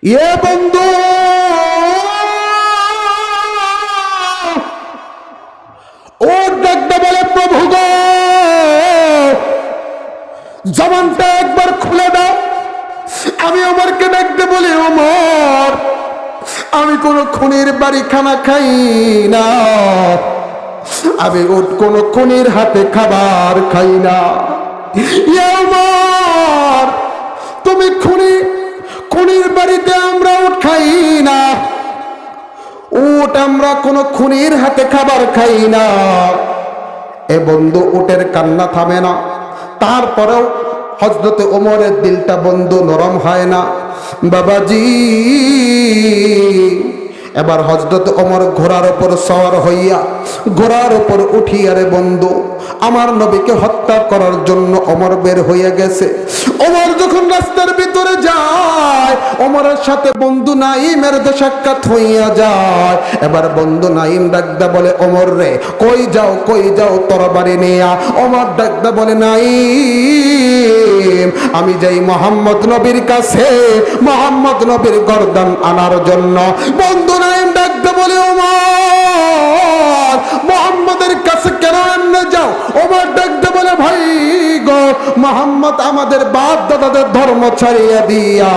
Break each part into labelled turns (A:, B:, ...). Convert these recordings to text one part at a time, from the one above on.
A: ইয়ে বন্ধু, ও ডাকতে বলে প্রভু গো, জবানটা একবার খুলে দাও। আমি ওমরকে ডাকতে বলি, ওমর আমি কোনো খুনির বাড়ি খানা খাই না, আমি কোন খুনির হাতে খাবার খাই না। ইয়ে ওমর, তুমি খুনির বাড়িতে আমরা উঠ খাই না, উট আমরা কোন খুনির হাতে খাবার খাই না। এ বন্ধু, উটের কান্না থামে না। তারপরেও হযরতে ওমরের দিলটা বন্ধু নরম হয় না। বাবাজি, এবার হযরত ওমর ঘোড়ার উপর সওয়ার হইয়া ঘোড়ার উপর উঠিয়া রে বন্ধু আমার নবীকে হত্যা করার জন্য ওমর বের হইয়া গেছে। ওমর যখন রাস্তার ভিতরে যায়, ওমরের সাথে বন্ধু নাঈমের সাক্ষাৎ হইয়া যায়। এবার বন্ধু নাঈম ডাকদা বলে, ওমর রে কই যাও তরবারি নিয়া। ওমর ডাকদা বলে, নাঈম আমি যাই মুহাম্মদ নবীর কাছে, মুহাম্মদ নবীর গর্দান আনার জন্য। বন্ধু নাঈম ডাকদা বলে, ওমর মুহাম্মদের কাছে কেন আনতে যাও? ওমর ডাকদা বলে, ভাই গো, মুহাম্মদ আমাদের বাপ দাদাদের ধর্ম ছাড়িয়ে দিয়া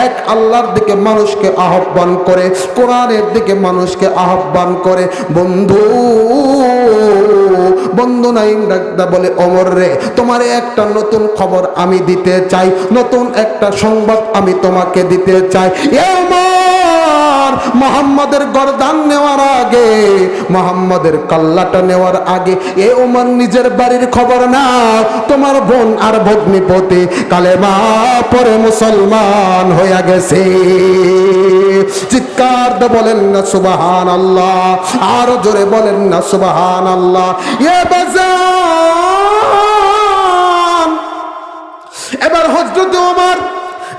A: এক আল্লাহর দিকে মানুষকে আহ্বান করে, কোরআনের দিকে মানুষকে আহ্বান করে। বন্ধু নাঈম ডাকদা বলে, ওমর রে তোমার একটা নতুন খবর আমি দিতে চাই, নতুন একটা সংবাদ আমি তোমাকে দিতে চাই। মুহাম্মাদের গর্দান নেওয়ার আগে, মুহাম্মাদের কাল্লাটা নেওয়ার আগে এ ওমর নিজের বাড়ির খবর না, তোমার বোন আর ভগ্নিপতি কালেমা পরে মুসলমান হয়ে গেছে। চিৎকার দিয়ে বলেন না সুবহানাল্লাহ, আর জোরে বলেন না সুবহানাল্লাহ। এবার হযরত ওমর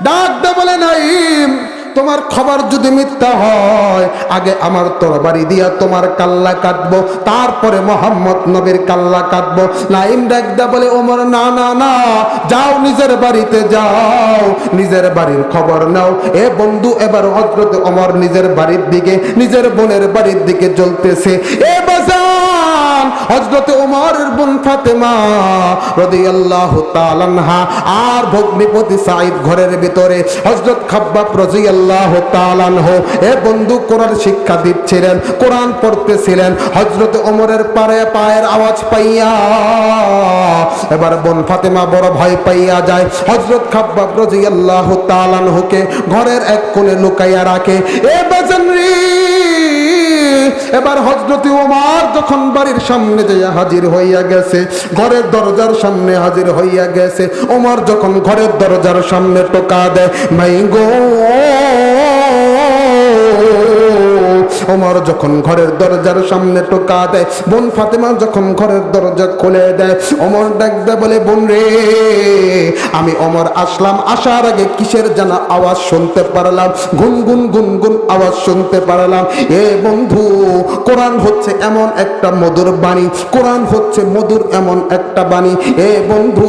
A: ডাক দিয়ে বলে, নাঈম তোমার খবর যদি মিথ্যা হয়, আগে আমার তরবারি দিয়া তোমার কাল্লা কাটবো, তারপরে মুহাম্মদ নবীর কাল্লা কাটবো। নাঈম ডাকদা বলে, ওমর না না না, যাও নিজের বাড়িতে যাও, নিজের বাড়ির খবর নাও। এ বন্ধু, এবার হযরত ওমর নিজের বাড়ির দিকে, নিজের বোনের বাড়ির দিকে চলতেছে। এ বাজান, হযরত ওমরের বোন ফাতেমা রাদিয়াল্লাহু তাআলা আনহা আর ভগ্নিপতি সাঈদ ঘরের ভিতরে, হযরত খাব্বাব রাদিয়াল্লাহু তাআলা আনহু এ বন্ধু কোরআন শিক্ষা দিচ্ছিলেন, কোরআন পড়তেছিলেন। হযরত ওমরের পায়ের আওয়াজ পাইয়া এবার বোন ফাতেমা বড় ভয় পাইয়া যায়। হযরত খাব্বাব রাদিয়াল্লাহু তাআলা আনহুকে ঘরের এক কোণে লুকাইয়া রাখে। এ বাজান রে, এবার হযরত ওমর যখন বাড়ির সামনে যাইয়া হাজির হইয়া গেছে, ঘরের দরজার সামনে হাজির হইয়া গেছে, ওমর যখন ঘরের দরজার সামনে টোকা দেয়, মাই গো, ওমর যখন ঘরের দরজার সামনে টোকা দেয়, বোন ফাতেমা যখন ঘরের দরজা খুলে দেয়, ওমর ডাকদা বলে, বোন রে আমি ওমর আসলাম, আসার আগে কিসের যেন আওয়াজ শুনতে পারলাম, গুনগুন গুনগুন আওয়াজ শুনতে পারলাম। এ বন্ধু, কোরআন হচ্ছে এমন একটা মধুর বাণী, কোরআন হচ্ছে মধুর এমন একটা বাণী। এ বন্ধু,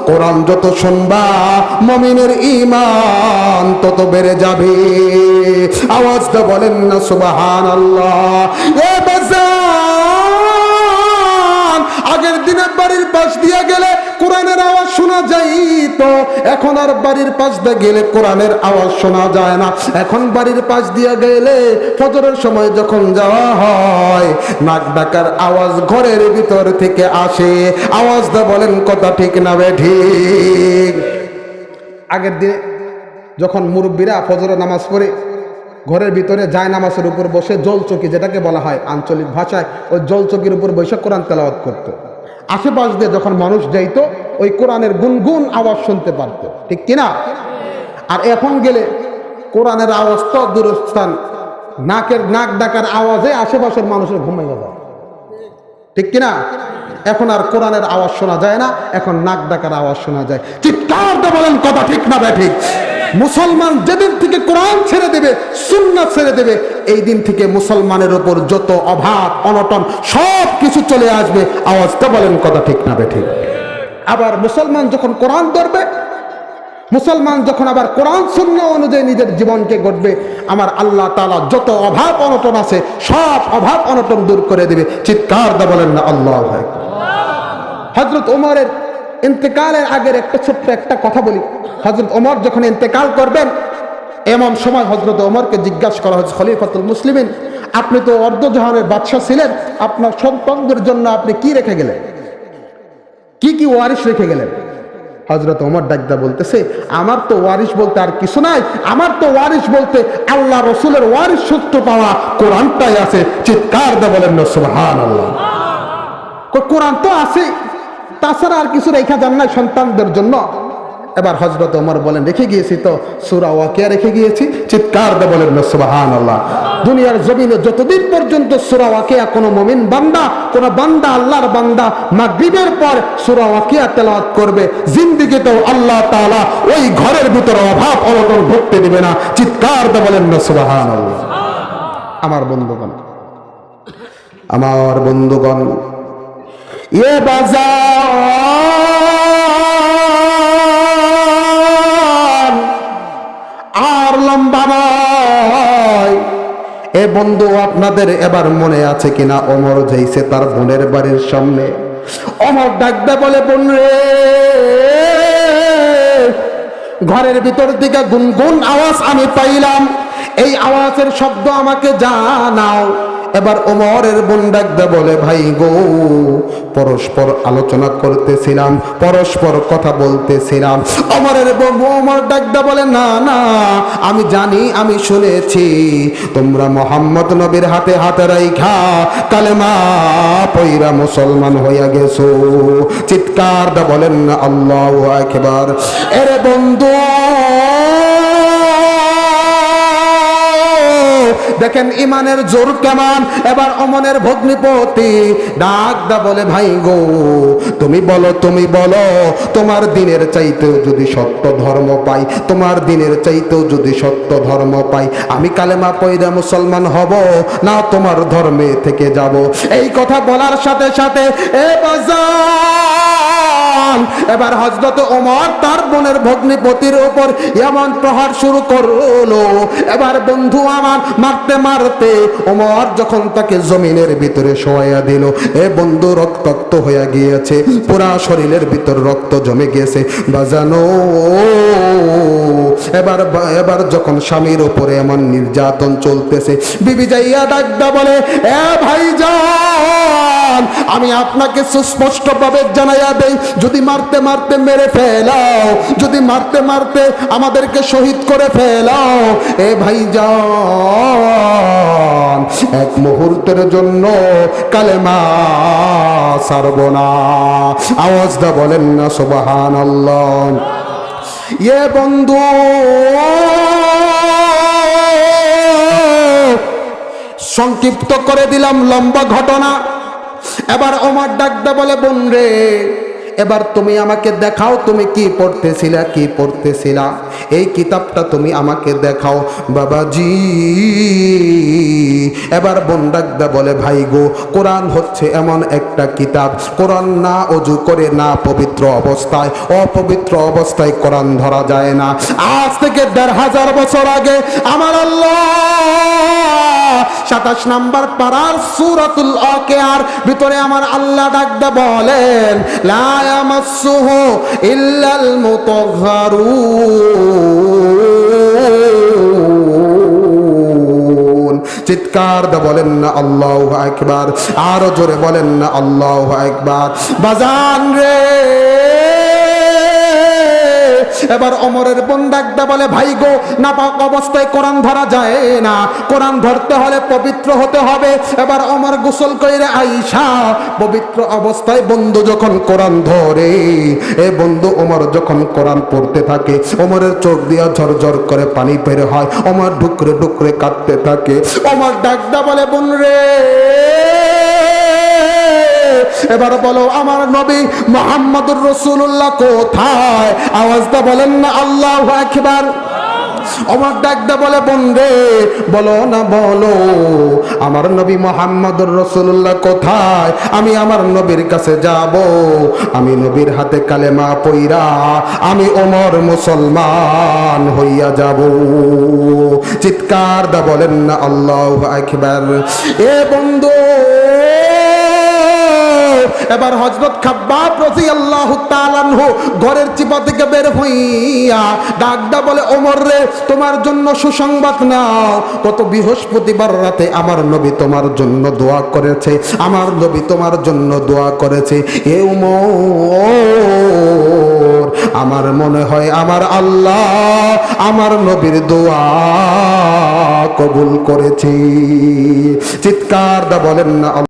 A: কোরআন যত শুনবা মুমিনের ঈমান তত বেড়ে যাবে। আওয়াজটা বলেন না সুবহানাল্লাহ। এ বাজান, আগের দিনে বাড়ির পাশ দিয়ে গেলে কোরআনের আওয়াজ শোনা যাইত, এখন আর বাড়ির পাশ দিয়ে গেলে কোরআনের আওয়াজ শোনা যায় না। এখন বাড়ির পাশ দিয়ে গেলে ফজরের সময় যখন যাওয়া হয়, নাক ডাকার আওয়াজ ঘরের ভিতর থেকে আসে। আওয়াজটা বলেন কথা ঠিক না বেঠিক? আগের দিনে যখন মুরব্বীরা ফজরের নামাজ পড়ে ঘরের ভিতরে যায় নামাজের উপর বসে জলচকি, যেটাকে বলা হয় আঞ্চলিক ভাষায়, ওই জলচকির উপর বসে কোরআন তেলাওয়াত করতো। আশেপাশ দিয়ে যখন মানুষ যাইতো, ওই কোরআনের গুনগুন আওয়াজ শুনতে পারত, ঠিক কিনা? আর এখন গেলে কোরআনের আওয়াজ তো দূরস্থান, নাক ডাকার আওয়াজে আশেপাশের মানুষের ঘুমাইয়া যায়, ঠিক কিনা? এখন আর কোরআনের আওয়াজ শোনা যায় না, এখন নাক ডাকার আওয়াজ শোনা যায়। চিৎকার দিয়ে বলেন কথা ঠিক না বেঠিক? মুসলমান যেদিন থেকে কোরআন ছেড়ে দেবে, সুন্নাত ছেড়ে দেবে, এই দিন থেকে মুসলমানের উপর যত অভাব অনটন সব কিছু চলে আসবে। আওয়াজটা বলেন কথা ঠিক না বেঠিক? আবার মুসলমান যখন কোরআন ধরবে, মুসলমান যখন আবার কোরআন সুন্নাহ অনুযায়ী নিজের জীবনকে গড়বে, আমার আল্লাহ তাআলা যত অভাব অনটন আছে সব অভাব অনটন দূর করে দিবে। চিৎকার দিয়ে বলেন না আল্লাহু আকবার। হযরত ওমরের ইন্তেকালের আগের ছোট্ট একটা কথা বলি। হযরত ওমর যখন ইন্তেকাল করবেন, এমন সময় হযরত ওমরকে জিজ্ঞাসা করা হয়েছে, খলিফাতুল মুসলিমিন, আপনি তো অর্ধজাহানের বাদশা ছিলেন, আপনার সন্তানদের জন্য আপনি কি রেখে গেলেন, কি কি ওয়ারিশ রেখে গেলেন? হযরত ওমর ডাকদা বলতেছে, আমার তো ওয়ারিশ বলতে আর কিছু নাই, আমার তো ওয়ারিশ বলতে আল্লাহ রসুলের ওয়ারিশ সূত্র পাওয়া কোরআনটাই আছে। চিৎকার দিয়ে বলেন না সুবহানাল্লাহ। কোরআন তো আছে, তাছাড়া আর কিছু রেখা যান নাই সন্তানদের জন্য। এবার হযরত ওমর বলেন, রেখে গিয়েছি তো সূরা ওয়াকিয়া রেখে গিয়েছি। চিৎকার দিয়ে বলেন না সুবহানাল্লাহ। দুনিয়ার জমিনে যতদিন পর্যন্ত সূরা ওয়াকিয়া কোনো মুমিন বান্দা, কোন বান্দা আল্লাহর বান্দা মাগরিবের পর সূরা ওয়াকিয়া তেলাওয়াত করবে, জিন্দেগিতেও আল্লাহ তাআলা ওই ঘরের ভিতরে অভাব অনটন ঘটতে দিবে না। চিৎকার দিয়ে বলেন না সুবহানাল্লাহ। আমার বন্ধুগণ, আমার বন্ধুগণ, এ বাজার আর লম্বা নয়। এ বন্ধু, আপনাদের এবার মনে আছে কিনা ওমর যাইছে তার বোনের বাড়ির সামনে। ওমর ডাকবে বলে, বোন রে, ঘরের ভিতর দিকে গুনগুন আওয়াজ আমি পাইলাম, এই আওয়াজের শব্দ আমাকে জানাও। এবার ওমরের বোন ডাকতে বলে, ভাই গো, পরস্পর আলোচনা করতেছিলাম, পরস্পর কথা বলতেছিলাম। ওমরের বোন ওমর ডাকতে বলে, না না, আমি জানি, আমি শুনেছি তোমরা মুহাম্মদ নবীর হাতে হাতে রাইখা কালেমা পয়রা মুসলমান হইয়া গেছো। চিৎকার দা বলেন না আল্লাহু আকবার। এরে বন্ধু, দেখেন ইমানের জোর কেমন। এবার ওমরের ভগ্নিপতি ডাকদা বলে, ভাই গো, তুমি বলো, তুমি বলো, তোমার দিনের চাইতেও যদি সত্য ধর্ম পাই, তোমার দিনের চাইতেও যদি সত্য ধর্ম পাই, আমি কালেমা পয়রা মুসলমান হব না তোমার ধর্মে থেকে যাব। এই কথা বলার সাথে সাথে এবার হযরত ওমর তার বোনের ভগ্নিপতির উপর এমন প্রহার শুরু করলো। এবার বন্ধু আমার, মারতে মারতে ওমর যখন তাকে জমিনের ভিতরে শোয়াইয়া দিল, এ বন্ধু রক্তাক্ত হয়ে গিয়েছে, পুরা শরীরের ভিতর রক্ত জমে গিয়েছে। বাজানো, এবার যখন স্বামীর উপরে এমন নির্যাতন চলতেছে, বিবি যাইয়া ডাকদা বলে, এ ভাইজান, আমি আপনাকে সুস্পষ্ট ভাবে জানাইয়া দেই, যদি মারতে মারতে মেরে ফেলাও, যদি মারতে মারতে আমাদেরকে শহীদ করে ফেলাও, এ ভাইজান, এক মুহূর্তের জন্য কালেমা ছাড়ব না। আওয়াজ দা বলেন না সুবহানাল্লাহ। এ বন্ধু, সংক্ষিপ্ত করে দিলাম লম্বা ঘটনা। এবার ওমর ডাকতে বলে, বোন রে, এবার তুমি আমাকে দেখাও, তুমি কি পড়তেছিলা, কি পড়তেছিলা, এই কিতাবটা তুমি আমাকে দেখাও বাবাজি। এবার বোন ডাকদা বলে, ভাই গো, কোরআন হচ্ছে এমন একটা কিতাব, কোরআন না ওযু করে, না পবিত্র অবস্থায়, অপবিত্র অবস্থায় কোরআন ধরা যায় না। আজ থেকে ১৫০০ বছর আগে আমার আল্লাহ ২৭ নম্বর পারার সূরাতুল ওয়াকিয়ার ভিতরে আমার আল্লাহ ডাকদা বলেন, লা ইয়ামাসসুহু ইল্লাল মুতাহহারুন। চিৎকার দা বলেন না আল্লাহু আকবার। আরো জোরে বলেন না আল্লাহু আকবার। বাজান রে, এবার ওমরের বোন ডাকদা বলে, ভাই গো, নাপাক অবস্থায় কোরআন ধরা যায় না, কোরআন ধরতে হলে পবিত্র হতে হবে। এবার ওমর গোসল কইরা আইসা পবিত্র অবস্থায় বন্ধু যখন কোরআন ধরে, এ বন্ধু ওমর যখন কোরআন পড়তে থাকে, ওমরের চোখ দিয়া ঝরঝর করে পানি বের হয়, ওমর ডুকরে ডুকরে কাঁদতে থাকে। ওমর ডাকদা বলে, বোন রে, এবার বলো আমার নবী মুহাম্মদুর রাসূলুল্লাহ কোথায়? আওয়াজটা বলেন না আল্লাহু আকবার। ওমর ডাকতে বলে, বোন রে বলো না বলো, আমার নবী মুহাম্মদুর রাসূলুল্লাহ কোথায়? আমি আমার নবীর কাছে যাব, আমি নবীর হাতে কালেমা পইরা আমি ওমর মুসলমান হইয়া যাব। চিৎকার দা বলেন না আল্লাহু আকবার। এ বন্ধু, এবার হযরত খাব্বাব রাদিয়াল্লাহু তাআলা আনহু ঘরের চিপা থেকে বের হইয়া ডাকদা বলে, ওমর রে তোমার জন্য সুসংবাদ নাও, গত বৃহস্পতিবার রাতে আমার নবী তোমার জন্য দোয়া করেছে, আমার নবী তোমার জন্য দোয়া করেছে। এ ওমর, আমার মনে হয় আমার আল্লাহ আমার নবীর দোয়া কবুল করেছে। চিৎকার দা বলেন না